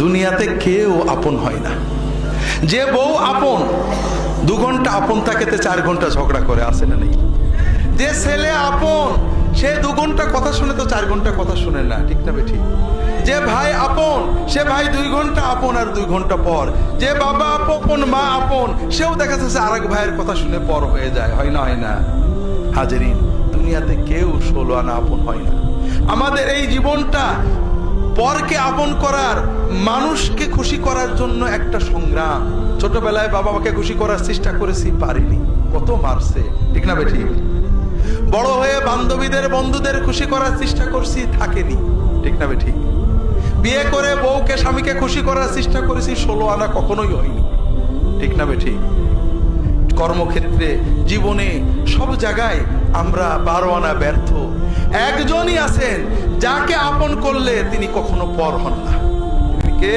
দুনিয়াতে কেউ আপন হয় না। যে বউ আপন 2 ঘন্টা আপন থাকেতে 4 ঘন্টা ঝগড়া করে, আসে না নেই? যে ছেলে আপন সে 2 ঘন্টা কথা শুনে তো 4 ঘন্টা কথা শুনে না, ঠিক না বেঠি? যে ভাই আপন সে ভাই 2 ঘন্টা আপন আর 2 ঘন্টা পর। যে বাবা আপন মা আপন সেও দেখা যাচ্ছে আরেক ভাইয়ের কথা শুনে পর হয়ে যায়, হয় না? হয় না হাজেরিন? দুনিয়াতে কেউ 16 আনা আপন হয় না। আমাদের এই জীবনটা পরকে আপন করার, মানুষকে খুশি করার জন্য একটা সংগ্রাম। ছোটবেলায় বাবা মাকে খুশি করার চেষ্টা করেছি, পারিনি, কত মারছে, ঠিক না বেঠি? বড় হয়ে বান্ধবীদের বন্ধুদের খুশি করার চেষ্টা করছি, থাকেনি, ঠিক না বেঠি? বিয়ে করে বউকে স্বামীকে খুশি করার চেষ্টা করেছি, 16 আনা কখনোই হয়নি, ঠিক না বেঠি? কর্মক্ষেত্রে, জীবনে, সব জায়গায় আমরা 12 আনা ব্যর্থ। একজনই আছেন যাকে আপন করলে তিনি কখনো পর হন না। কে?